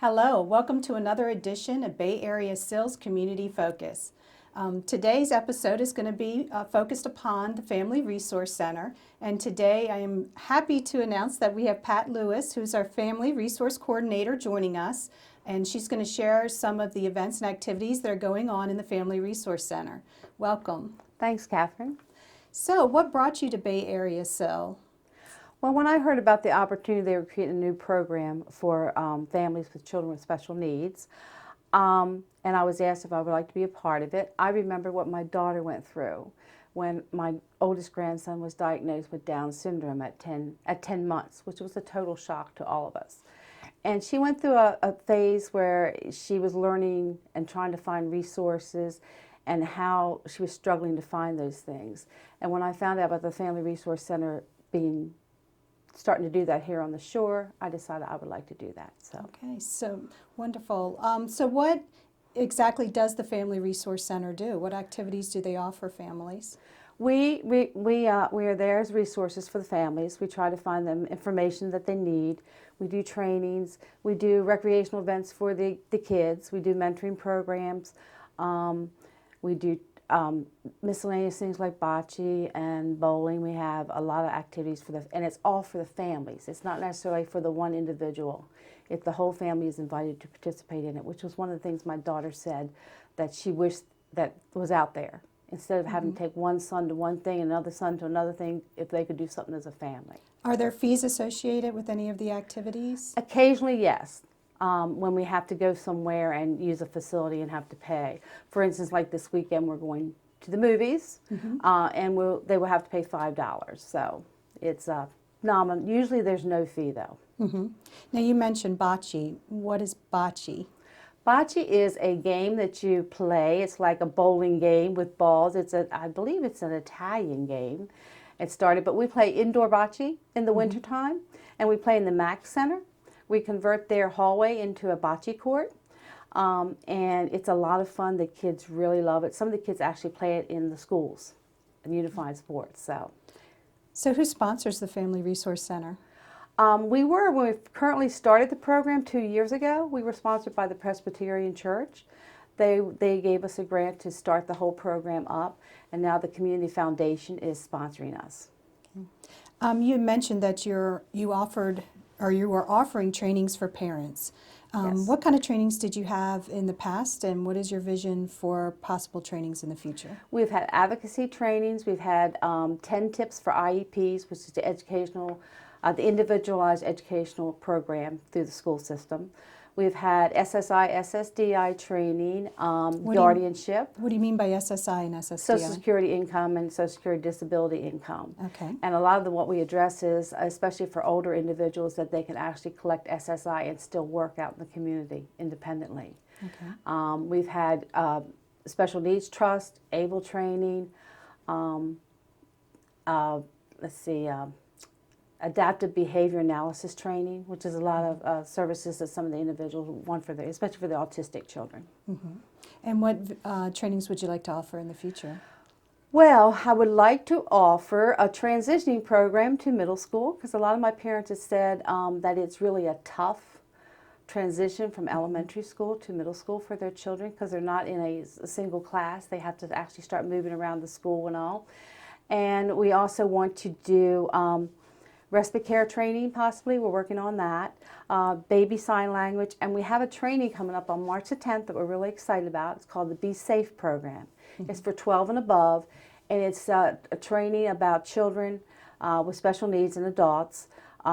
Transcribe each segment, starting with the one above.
Hello, welcome to another edition of Bay Area CIL's Community Focus. Today's episode is going to be focused upon the Family Resource Center, and today I am happy to announce that we have Pat Lewis, who's our Family Resource Coordinator, joining us, and she's going to share some of the events and activities that are going on in the Family Resource Center. Welcome. Thanks, Catherine. So, what brought you to Bay Area CIL? Well, when I heard about the opportunity, they were creating a new program for families with children with special needs, and I was asked if I would like to be a part of it. I remember what my daughter went through when my oldest grandson was diagnosed with Down syndrome at 10 months, which was a total shock to all of us. And she went through a phase where she was learning and trying to find resources and how she was struggling to find those things. And when I found out about the Family Resource Center starting to do that here on the shore, I decided I would like to do that. Okay, so wonderful. So what exactly does the Family Resource Center do? What activities do they offer families? We are there as resources for the families. We try to find them information that they need. We do trainings. We do recreational events for the kids. We do mentoring programs. We do miscellaneous things like bocce and bowling. We have a lot of activities and it's all for the families. It's not necessarily for the one individual. If the whole family is invited to participate in it, which was one of the things my daughter said that she wished that was out there. Instead of having to take one son to one thing and another son to another thing, if they could do something as a family. Are there fees associated with any of the activities? Occasionally, yes. When we have to go somewhere and use a facility and have to pay. For instance, like this weekend, we're going to the movies, and they will have to pay $5. So it's nominal. Usually there's no fee, though. Now, you mentioned bocce. What is bocce? Bocce is a game that you play. It's like a bowling game with balls. I believe it's an Italian game. It started, but we play indoor bocce in the wintertime, and we play in the MAC Center. We convert their hallway into a bocce court, and it's a lot of fun. The kids really love it. Some of the kids actually play it in the schools, in unified sports. So who sponsors the Family Resource Center? When we currently started the program 2 years ago, we were sponsored by the Presbyterian Church. They gave us a grant to start the whole program up, and now the Community Foundation is sponsoring us. You mentioned that you were offering trainings for parents. Yes. What kind of trainings did you have in the past, and what is your vision for possible trainings in the future? We've had advocacy trainings. We've had 10 tips for IEPs, which is the individualized educational program through the school system. We've had SSI, SSDI training, guardianship. What do you mean by SSI and SSDI? Social Security income and Social Security disability income. Okay. And a lot of what we address is, especially for older individuals, that they can actually collect SSI and still work out in the community independently. Okay. We've had special needs trust, ABLE training, adaptive behavior analysis training, which is a lot of services that some of the individuals want especially for the autistic children. And what trainings would you like to offer in the future? Well, I would like to offer a transitioning program to middle school, because a lot of my parents have said that it's really a tough transition from elementary school to middle school for their children, because they're not in a single class. They have to actually start moving around the school and all. And we also want to do respite care training, possibly. We're working on that. Baby sign language. And we have a training coming up on March the 10th that we're really excited about. It's called the Be Safe program. It's for 12 and above, and it's a training about children with special needs and adults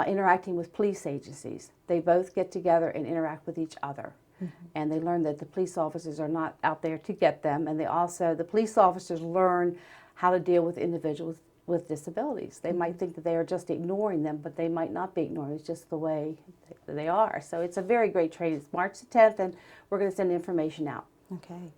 interacting with police agencies. They both get together and interact with each other. And they learn that the police officers are not out there to get them, and the police officers learn how to deal with individuals with disabilities. They might think that they are just ignoring them, but they might not be ignoring. It's just the way they are. So it's a very great training. It's March the 10th, and we're going to send information out. Okay.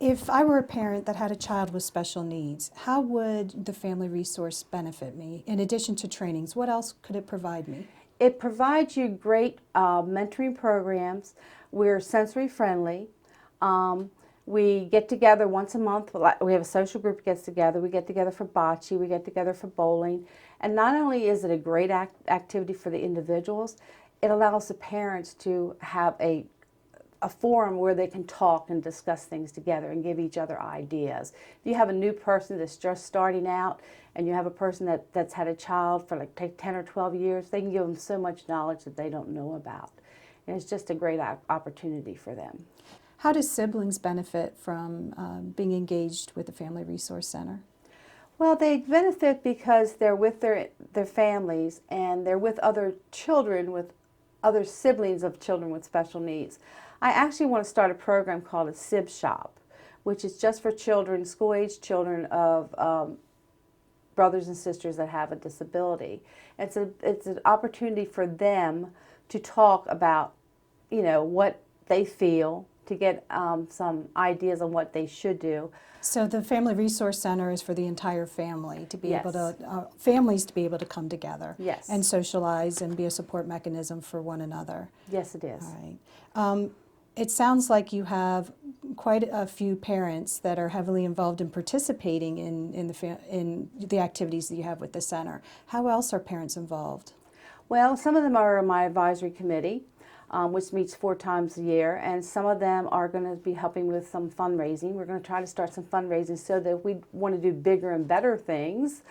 If I were a parent that had a child with special needs, how would the Family Resource benefit me? In addition to trainings, what else could it provide me? It provides you great mentoring programs. We're sensory friendly. We get together once a month. We have a social group that gets together. We get together for bocce. We get together for bowling. And not only is it a great activity for the individuals, it allows the parents to have a forum where they can talk and discuss things together and give each other ideas. If you have a new person that's just starting out and you have a person that's had a child for like 10 or 12 years, they can give them so much knowledge that they don't know about. And it's just a great opportunity for them. How do siblings benefit from being engaged with the Family Resource Center? Well, they benefit because they're with their families and they're with other children, with other siblings of children with special needs. I actually want to start a program called a SIB Shop, which is just for children, school-age children of brothers and sisters that have a disability. It's an opportunity for them to talk about, you know, what they feel, to get some ideas on what they should do. So the Family Resource Center is for the entire family to be Yes. able to, families to be able to come together Yes. and socialize and be a support mechanism for one another. Yes, it is. All right. It sounds like you have quite a few parents that are heavily involved in participating in the activities that you have with the center. How else are parents involved? Well, some of them are on my advisory committee, which meets 4 times a year, and some of them are going to be helping with some fundraising. We're going to try to start some fundraising so that if we want to do bigger and better things,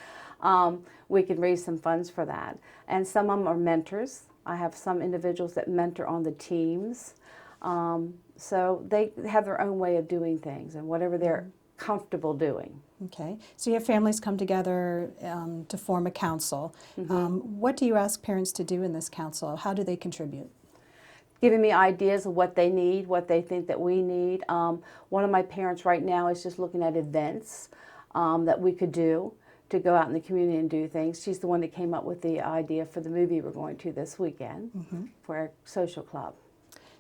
we can raise some funds for that. And some of them are mentors. I have some individuals that mentor on the teams. So they have their own way of doing things and whatever they're comfortable doing. Okay, so you have families come together to form a council. What do you ask parents to do in this council? How do they contribute? Giving me ideas of what they need, what they think that we need. One of my parents right now is just looking at events that we could do to go out in the community and do things. She's the one that came up with the idea for the movie we're going to this weekend for our social club.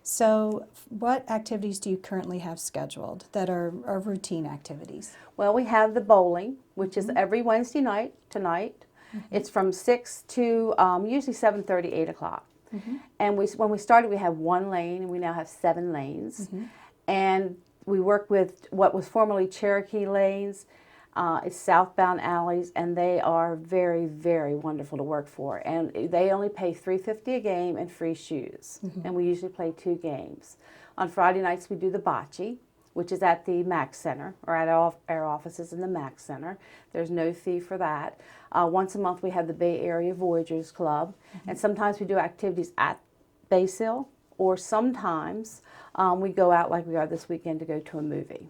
So what activities do you currently have scheduled that are routine activities? Well, we have the bowling, which is every Wednesday night tonight. It's from 6 to usually 7:30, 8 o'clock. And when we started, we had 1 lane, and we now have 7 lanes. And we work with what was formerly Cherokee lanes. It's southbound alleys, and they are very, very wonderful to work for. And they only pay $3.50 a game and free shoes. And we usually play 2 games. On Friday nights, we do the bocce, which is at the MAC Center, or at our offices in the MAC Center. There's no fee for that. Once a month, we have the Bay Area Voyagers Club. And sometimes we do activities at Bay CIL, or sometimes we go out like we are this weekend to go to a movie.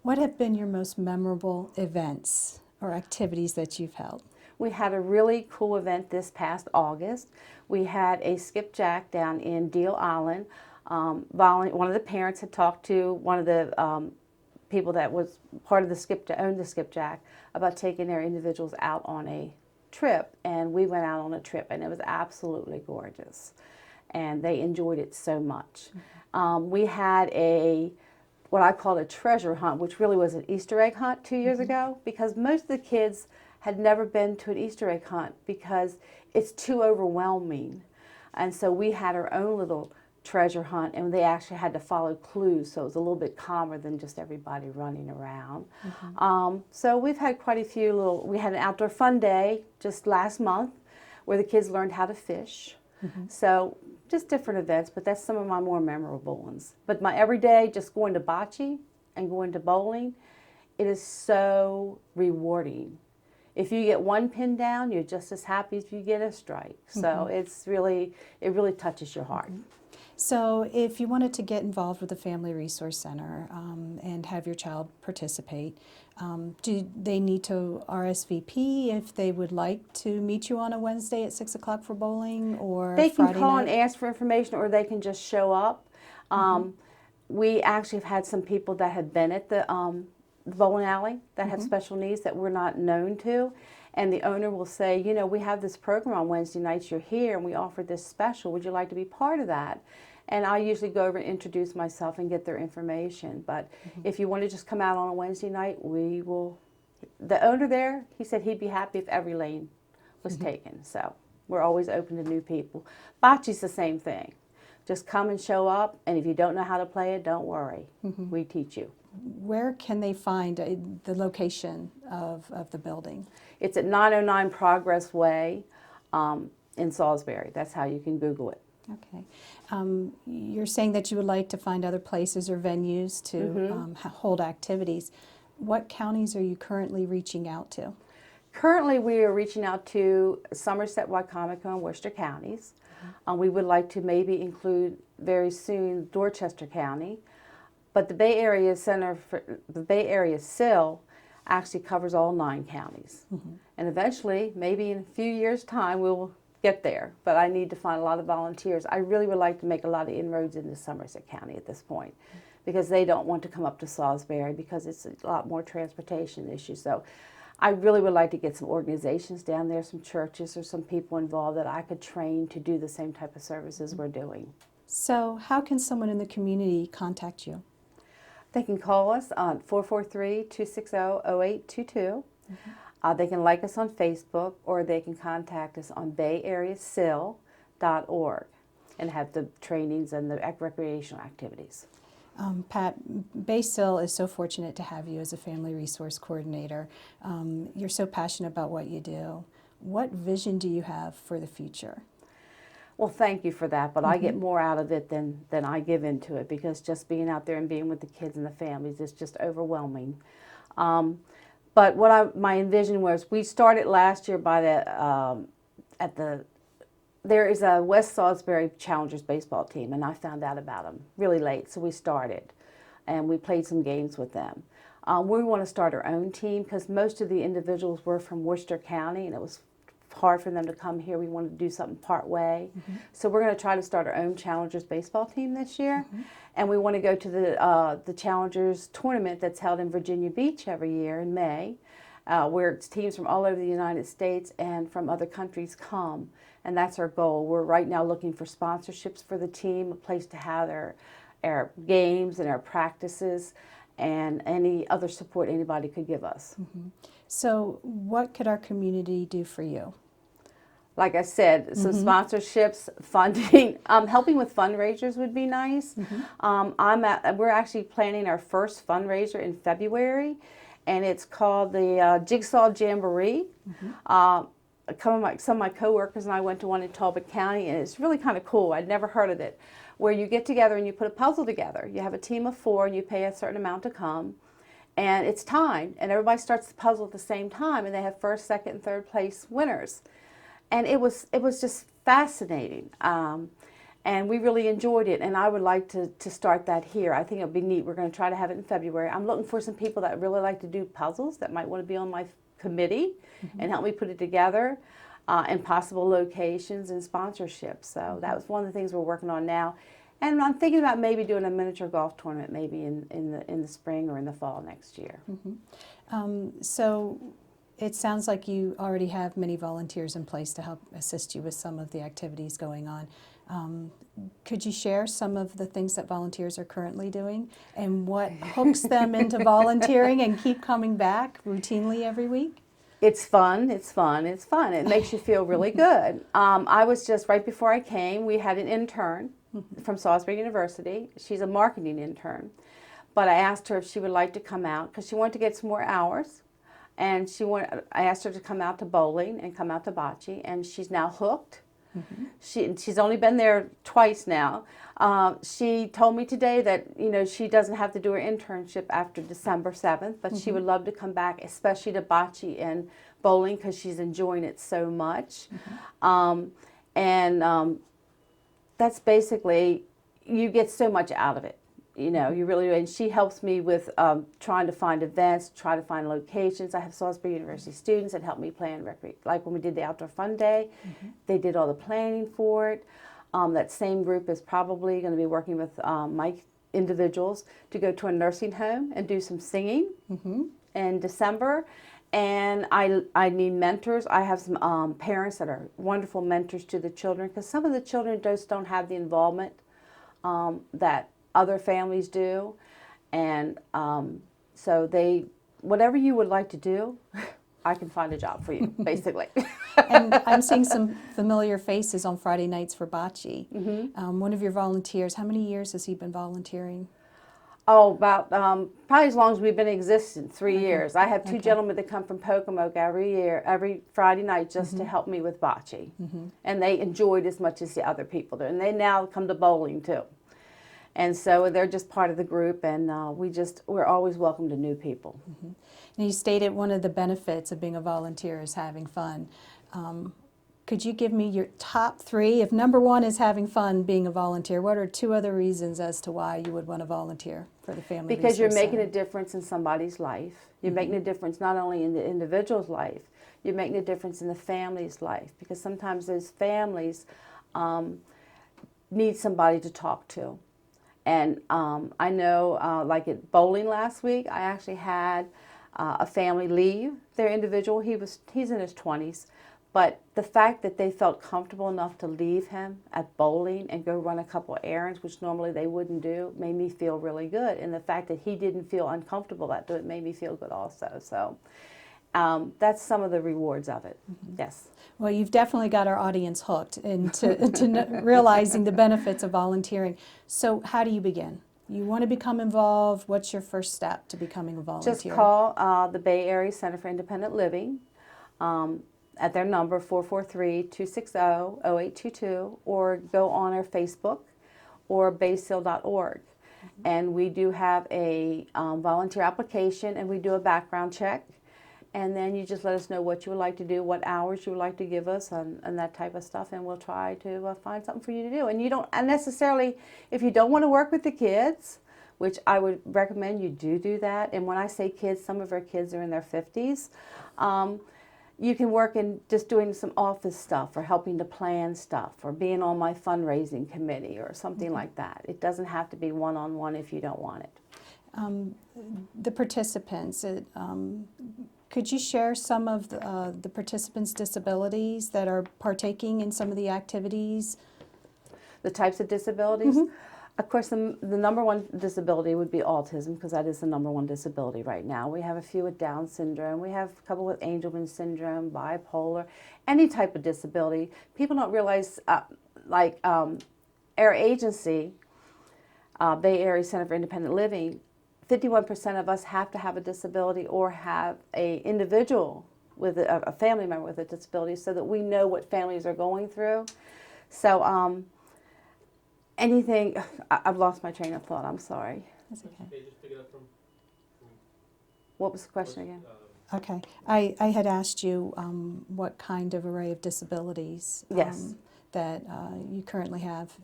What have been your most memorable events or activities that you've held? We had a really cool event this past August. We had a skipjack down in Deal Island. One of the parents had talked to one of the people that was part of the owned the skipjack about taking their individuals out on a trip, and we went out on a trip, and it was absolutely gorgeous, and they enjoyed it so much. We had what I called a treasure hunt, which really was an Easter egg hunt 2 years ago, because most of the kids had never been to an Easter egg hunt because it's too overwhelming. And so we had our own little treasure hunt, and they actually had to follow clues, so it was a little bit calmer than just everybody running around. So we've had quite a few we had an outdoor fun day just last month where the kids learned how to fish. So just different events, but that's some of my more memorable ones. But my everyday, just going to bocce and going to bowling, it is so rewarding. If you get 1 pin down, you're just as happy as if you get a strike. So it really touches your heart. So if you wanted to get involved with the Family Resource Center and have your child participate, do they need to RSVP if they would like to meet you on a Wednesday at 6 o'clock for bowling, or They can Friday call night? and ask for information, or they can just show up. We actually have had some people that have been at the bowling alley that have special needs that we're not known to. And the owner will say, you know, we have this program on Wednesday nights, you're here, and we offer this special. Would you like to be part of that? And I usually go over and introduce myself and get their information. But if you want to just come out on a Wednesday night, we will. The owner there, he said he'd be happy if every lane was taken. So we're always open to new people. Bocce's the same thing. Just come and show up, and if you don't know how to play it, don't worry. We teach you. Where can they find the location of the building? It's at 909 Progress Way. in Salisbury. That's how you can Google it. Okay. You're saying that you would like to find other places or venues to hold activities. What counties are you currently reaching out to? Currently, we are reaching out to Somerset, Wycomico, and Worcester counties. We would like to maybe include very soon Dorchester County, but the Bay Area CIL actually covers all 9 counties. And eventually, maybe in a few years' time, we'll get there. But I need to find a lot of volunteers. I really would like to make a lot of inroads into Somerset County at this point, because they don't want to come up to Salisbury because it's a lot more transportation issues. So I really would like to get some organizations down there, some churches or some people involved that I could train to do the same type of services we're doing. So how can someone in the community contact you? They can call us on 443-260-0822. They can like us on Facebook, or they can contact us on bayareasil.org and have the trainings and the recreational activities. Pat, Bay-CIL is so fortunate to have you as a family resource coordinator. You're so passionate about what you do. What vision do you have for the future? Well, thank you for that, but I get more out of it than I give into it, because just being out there and being with the kids and the families is just overwhelming. But what my envision was, we started last year by there is a West Salisbury Challengers baseball team, and I found out about them really late, so we started, and we played some games with them. We want to start our own team, because most of the individuals were from Worcester County, and it was hard for them to come here. We wanted to do something part way. So we're going to try to start our own Challengers baseball team this year, and we want to go to the Challengers tournament that's held in Virginia Beach every year in May, where teams from all over the United States and from other countries come. And that's our goal. We're right now looking for sponsorships for the team, a place to have our games and our practices, and any other support anybody could give us. So what could our community do for you? Like I said, some sponsorships, funding, helping with fundraisers would be nice. We're actually planning our first fundraiser in February, and it's called the Jigsaw Jamboree. Some of my coworkers and I went to one in Talbot County, and it's really kind of cool. I'd never heard of it, where you get together and you put a puzzle together. You have a team of 4, and you pay a certain amount to come, and it's timed, and everybody starts the puzzle at the same time, and they have first, second, and third place winners. And it was just fascinating, and we really enjoyed it, and I would like to start that here. I think it would be neat. We're going to try to have it in February. I'm looking for some people that really like to do puzzles, that might want to be on my committee and help me put it together, and possible locations and sponsorships. So that was one of the things we're working on now. And I'm thinking about maybe doing a miniature golf tournament maybe in the spring or in the fall next year. So it sounds like you already have many volunteers in place to help assist you with some of the activities going on. Could you share some of the things that volunteers are currently doing and what hooks them into volunteering and keep coming back routinely every week? It's fun, it's fun, it's fun. It makes you feel really good. I was just, right before I came, we had an intern from Salisbury University. She's a marketing intern. But I asked her if she would like to come out, because she wanted to get some more hours. And I asked her to come out to bowling and come out to bocce, and she's now hooked. She's only been there twice now. She told me today that she doesn't have to do her internship after December 7th, but she would love to come back, especially to bocce and bowling, because she's enjoying it so much. That's basically, you get so much out of it. You really do. And she helps me with trying to find events, try to find locations. I have Salisbury University students that help me plan like when we did the Outdoor Fun Day, they did all the planning for it. That same group is probably going to be working with my individuals to go to a nursing home and do some singing in December. And I need mentors. I have some parents that are wonderful mentors to the children, because some of the children just don't have the involvement that other families do. And so whatever you would like to do, I can find a job for you, basically. And I'm seeing some familiar faces on Friday nights for bocce. One of your volunteers, how many years has he been volunteering? Oh, about probably as long as we've been in existence, 3 years. I have two Okay. gentlemen that come from Pocomoke every year, every Friday night, just to help me with bocce. And they enjoyed as much as the other people do. And they now come to bowling too. And so they're just part of the group, and we're always welcome to new people. And you stated one of the benefits of being a volunteer is having fun. Could you give me your top three? If number one is having fun being a volunteer, what are two other reasons as to why you would want to volunteer for the Family Because you're Resource making a Center? difference in somebody's life. You're making a difference not only in the individual's life, you're making a difference in the family's life. Because sometimes those families need somebody to talk to. And I know, like at bowling last week, I actually had a family leave their individual. He's in his 20s. But the fact that they felt comfortable enough to leave him at bowling and go run a couple of errands, which normally they wouldn't do, made me feel really good. And the fact that he didn't feel uncomfortable that day made me feel good also. So that's some of the rewards of it. Yes. Well, you've definitely got our audience hooked into realizing the benefits of volunteering. So how do you begin? You want to become involved. What's your first step to becoming a volunteer? Just call the Bay Area Center for Independent Living at their number 443-260-0822, or go on our Facebook or baysil.org. And we do have a volunteer application, and we do a background check. And then you just let us know what you would like to do, what hours you would like to give us, and that type of stuff, and we'll try to find something for you to do. And you don't necessarily, if you don't want to work with the kids, which I would recommend you do that. And when I say kids, some of our kids are in their 50s. You can work in just doing some office stuff, or helping to plan stuff, or being on my fundraising committee or something like that. It doesn't have to be one-on-one if you don't want it. The participants, could you share some of the participants' disabilities that are partaking in some of the activities? The types of disabilities? Of course, the number one disability would be autism, because that is the number one disability right now. We have a few with Down syndrome. We have a couple with Angelman syndrome, bipolar, any type of disability. People don't realize, our agency, Bay Area Center for Independent Living, 51% of us have to have a disability or have an individual with a family member with a disability, so that we know what families are going through. So anything, I've lost my train of thought, I'm sorry. That's okay. Just pick it up from What was the question again? Okay. I had asked you what kind of array of disabilities Yes. that you currently have,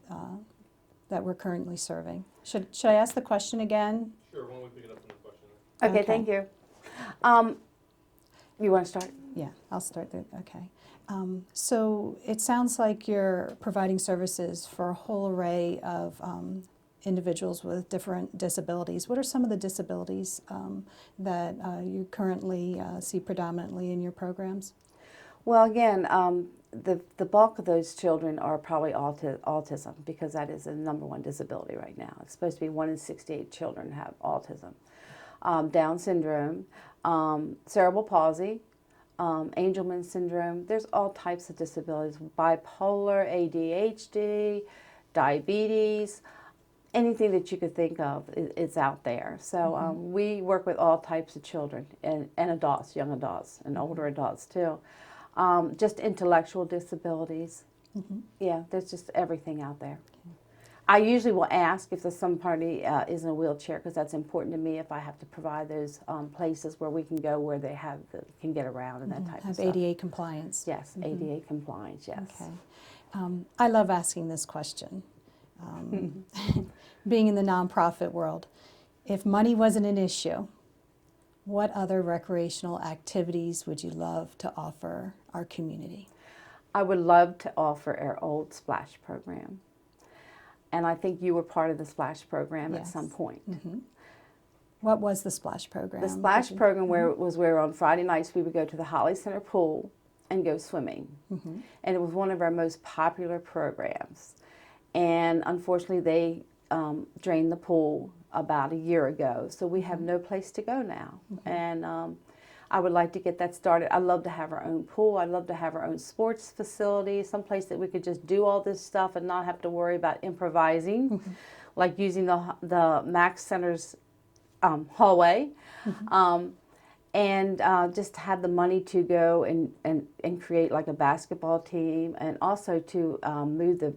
that we're currently serving. Should I ask the question again? Sure, why don't we pick it up from the question? Okay, Okay. thank you. You want to start? Yeah, I'll start there. Okay. So it sounds like you're providing services for a whole array of individuals with different disabilities. What are some of the disabilities that you currently see predominantly in your programs? Well, again, the bulk of those children are probably autism, because that is the number one disability right now. It's supposed to be 1 in 68 children have autism. Down syndrome, cerebral palsy, Angelman syndrome. There's all types of disabilities, bipolar, ADHD, diabetes, anything that you could think of is out there. So we work with all types of children and adults, young adults, and older adults too. Just intellectual disabilities. Yeah, there's just everything out there. I usually will ask if there's somebody is in a wheelchair, because that's important to me, if I have to provide those places where we can go, where they can get around and that type of stuff. Have ADA compliance? Yes, ADA compliance, yes. Okay. I love asking this question. Being in the nonprofit world, if money wasn't an issue, what other recreational activities would you love to offer our community? I would love to offer our old Splash program. And I think you were part of the Splash program at some point. What was the Splash program? The Splash program was where on Friday nights we would go to the Holly Center pool and go swimming. And it was one of our most popular programs. And unfortunately, they drained the pool about a year ago, so we have no place to go now. And I would like to get that started. I'd love to have our own pool. I'd love to have our own sports facility, someplace that we could just do all this stuff and not have to worry about improvising. like using the Max Center's hallway, and just have the money to go and create like a basketball team, and also to move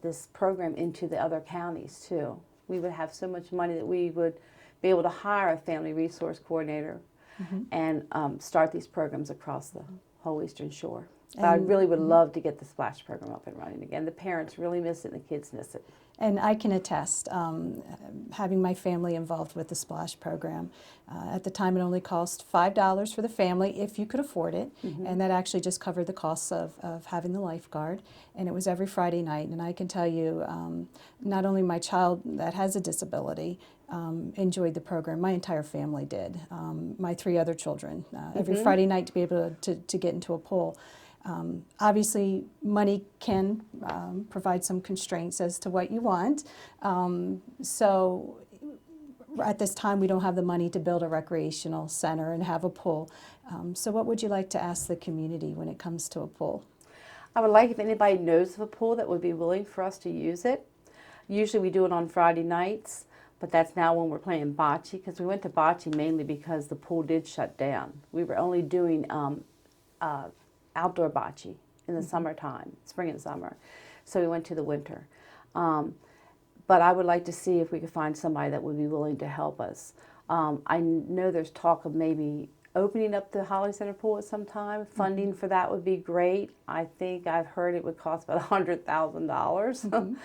this program into the other counties too. We would have so much money that we would be able to hire a family resource coordinator and start these programs across the whole Eastern Shore. But I really would love to get the Splash program up and running again. The parents really miss it and the kids miss it. And I can attest, having my family involved with the Splash program. At the time, it only cost $5 for the family if you could afford it, and that actually just covered the costs of having the lifeguard. And it was every Friday night. And I can tell you, not only my child that has a disability enjoyed the program, my entire family did. My 3 other children, every Friday night to be able to get into a pool. Obviously, money can provide some constraints as to what you want. So at this time, we don't have the money to build a recreational center and have a pool. So what would you like to ask the community when it comes to a pool? I would like if anybody knows of a pool that would be willing for us to use it. Usually we do it on Friday nights, but that's now when we're playing bocce, because we went to bocce mainly because the pool did shut down. We were only doing outdoor bocce in the summertime, spring and summer. So we went to the winter. But I would like to see if we could find somebody that would be willing to help us. I know there's talk of maybe opening up the Holly Center pool at some time. Funding for that would be great. I think I've heard it would cost about $100,000.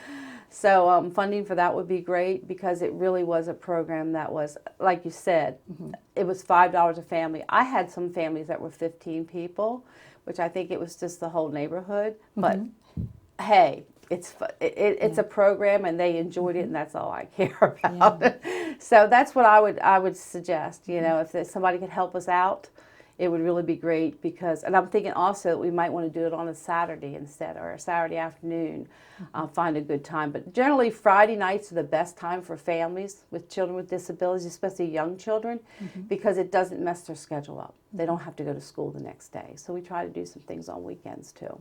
So funding for that would be great, because it really was a program that was, like you said, it was $5 a family. I had some families that were 15 people, which I think it was just the whole neighborhood. But hey, it's a program and they enjoyed it, and that's all I care about. So that's what I would suggest. You know, if somebody could help us out, it would really be great, because, and I'm thinking also that we might want to do it on a Saturday instead, or a Saturday afternoon, find a good time. But generally Friday nights are the best time for families with children with disabilities, especially young children, because it doesn't mess their schedule up. They don't have to go to school the next day. So we try to do some things on weekends too.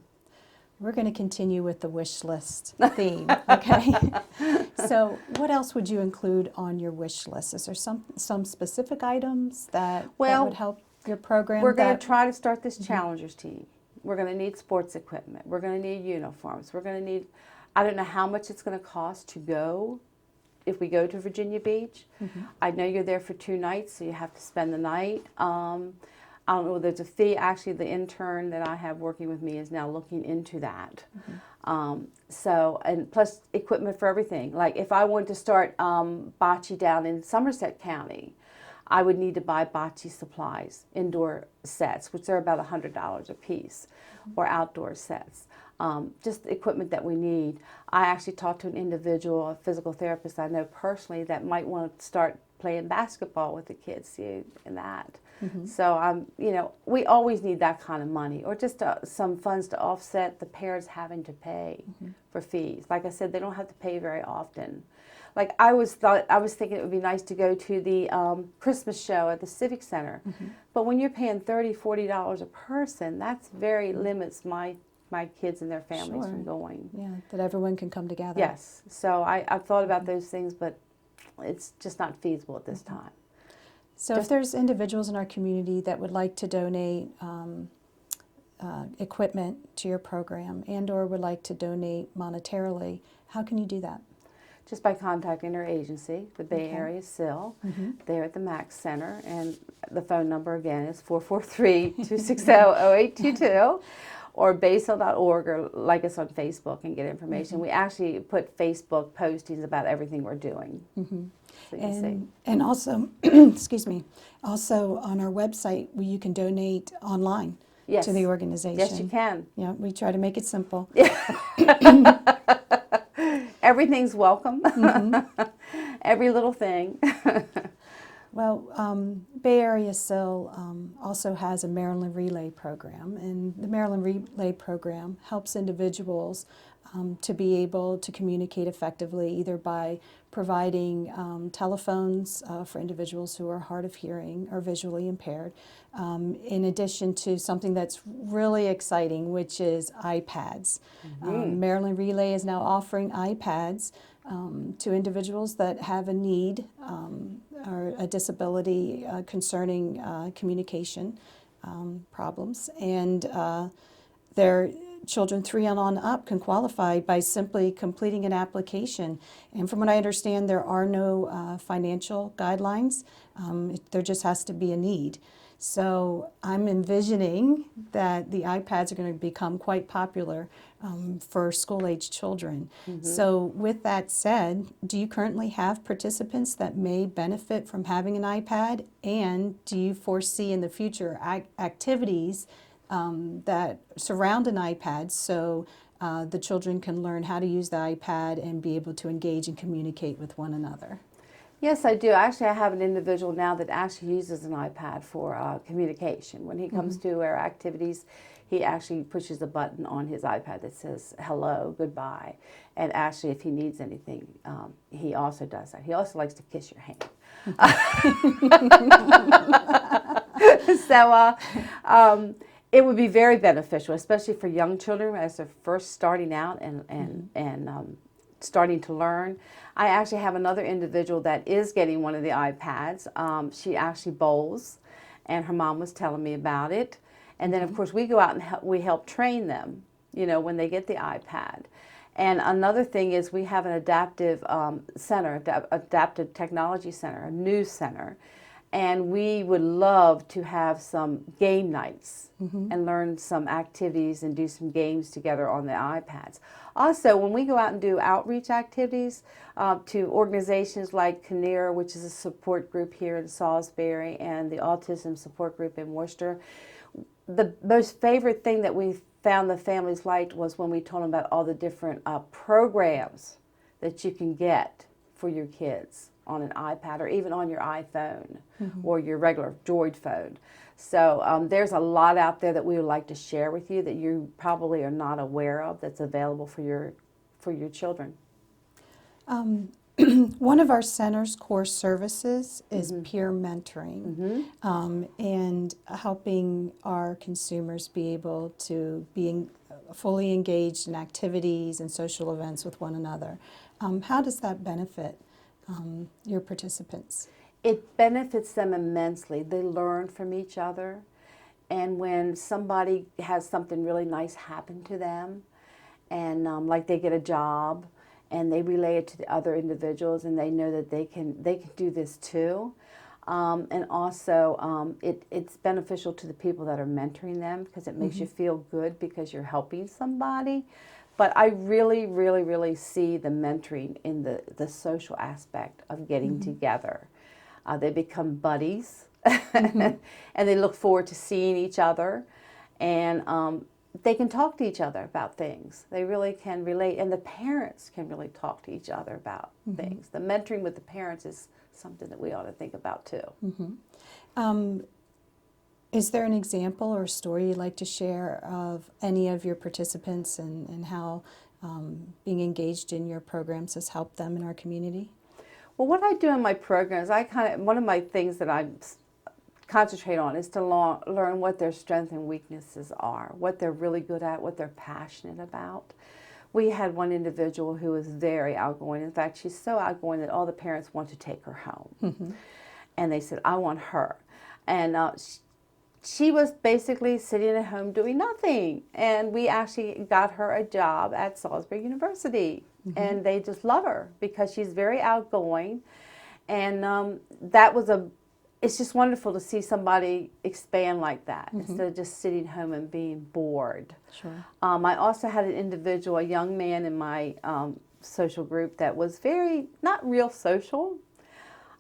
We're going to continue with the wish list theme, okay? So what else would you include on your wish list? Is there some specific items that would help your program? We're going to try to start this Challengers team. We're going to need sports equipment. We're going to need uniforms. We're going to need, I don't know how much it's going to cost to go if we go to Virginia Beach. I know you're there for 2 nights, so you have to spend the night. I don't know, there's a fee. Actually, the intern that I have working with me is now looking into that. So, and plus equipment for everything. Like if I wanted to start bocce down in Somerset County, I would need to buy bocce supplies, indoor sets, which are about $100 a piece, or outdoor sets. Just equipment that we need. I actually talked to an individual, a physical therapist I know personally, that might want to start playing basketball with the kids, see, and that. So you know, we always need that kind of money, or just some funds to offset the parents having to pay for fees. Like I said, they don't have to pay very often. Like I was thinking it would be nice to go to the Christmas show at the Civic Center, but when you're paying $30, $40 a person, that's very limits my kids and their families from going. Yeah, that everyone can come together. Yes. So I've thought about those things, but it's just not feasible at this time. So if there's individuals in our community that would like to donate equipment to your program and or would like to donate monetarily, how can you do that? Just by contacting our agency, the Bay Area CIL. They're at the Max Center, and the phone number again is 443-260-0822, or baysil.org, or like us on Facebook and get information. We actually put Facebook postings about everything we're doing. So you see. And also, excuse me, also on our website, you can donate online to the organization. Yes, you can. Yeah, we try to make it simple. Everything's welcome. Every little thing. Well, Bay Area CIL also has a Maryland Relay program, and the Maryland Relay program helps individuals to be able to communicate effectively, either by providing telephones for individuals who are hard of hearing or visually impaired, in addition to something that's really exciting, which is iPads. Maryland Relay is now offering iPads to individuals that have a need or a disability concerning communication problems. And their children 3 and on up can qualify by simply completing an application. And from what I understand, there are no financial guidelines. There just has to be a need. So I'm envisioning that the iPads are going to become quite popular for school-age children. So with that said, do you currently have participants that may benefit from having an iPad? And do you foresee in the future activities that surround an iPad so the children can learn how to use the iPad and be able to engage and communicate with one another? Yes, I do. Actually, I have an individual now that actually uses an iPad for communication. When he comes to our activities, he actually pushes a button on his iPad that says hello, goodbye. And actually, if he needs anything, he also does that. He also likes to kiss your hand. So it would be very beneficial, especially for young children as they're first starting out and starting to learn. I actually have another individual that is getting one of the iPads. She actually bowls, and her mom was telling me about it. And then, of course, we go out and we help train them, you know, when they get the iPad. And another thing is we have an adaptive center, adaptive technology center, a news center. And we would love to have some game nights and learn some activities and do some games together on the iPads. Also, when we go out and do outreach activities to organizations like CANER, which is a support group here in Salisbury, and the Autism Support Group in Worcester, the most favorite thing that we found the families liked was when we told them about all the different programs that you can get for your kids on an iPad or even on your iPhone or your regular Droid phone. So there's a lot out there that we would like to share with you that you probably are not aware of that's available for your children. One of our center's core services is peer mentoring and helping our consumers be able to be fully engaged in activities and social events with one another. How does that benefit your participants? It benefits them immensely. They learn from each other. And when somebody has something really nice happen to them, and like they get a job, and they relay it to the other individuals, and they know that they can do this too. And also, it's beneficial to the people that are mentoring them because it makes you feel good because you're helping somebody. But I really, really, really see the mentoring in the social aspect of getting together. They become buddies, and they look forward to seeing each other, and they can talk to each other about things. They really can relate, and the parents can really talk to each other about things. The mentoring with the parents is something that we ought to think about too. Is there an example or a story you'd like to share of any of your participants and how being engaged in your programs has helped them in our community? Well, what I do in my programs, one of my things that I concentrate on is to learn what their strengths and weaknesses are, what they're really good at, what they're passionate about. We had one individual who was very outgoing. In fact, she's so outgoing that all the parents want to take her home. And they said, I want her. And she was basically sitting at home doing nothing. And we actually got her a job at Salisbury University. And they just love her because she's very outgoing. And it's just wonderful to see somebody expand like that instead of just sitting home and being bored. Sure. I also had an individual, a young man in my social group that was not real social,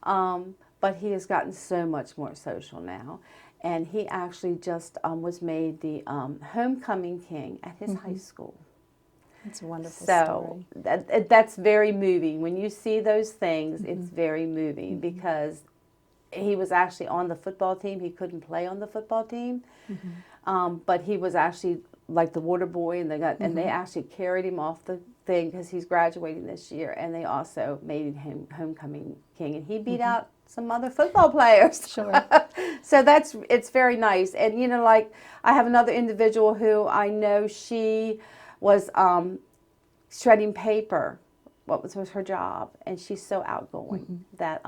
but he has gotten so much more social now. And he actually just was made the homecoming king at his high school. It's a wonderful story. So that's very moving. When you see those things, it's very moving because he was actually on the football team. He couldn't play on the football team, but he was actually like the water boy, and they actually carried him off the thing because he's graduating this year, and they also made him homecoming king, and he beat out some other football players. Sure. So it's very nice. And you know, like I have another individual who I know she was shredding paper what was her job, and she's so outgoing that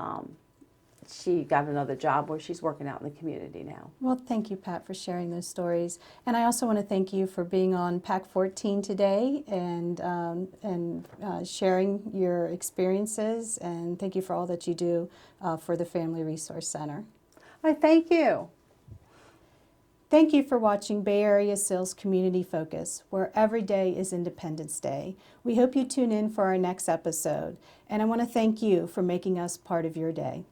she got another job where she's working out in the community now. Well, thank you, Pat, for sharing those stories. And I also want to thank you for being on Pack 14 today and sharing your experiences. And thank you for all that you do for the Family Resource Center. I thank you. Thank you for watching Bay Area CIL's Community Focus, where every day is Independence Day. We hope you tune in for our next episode. And I want to thank you for making us part of your day.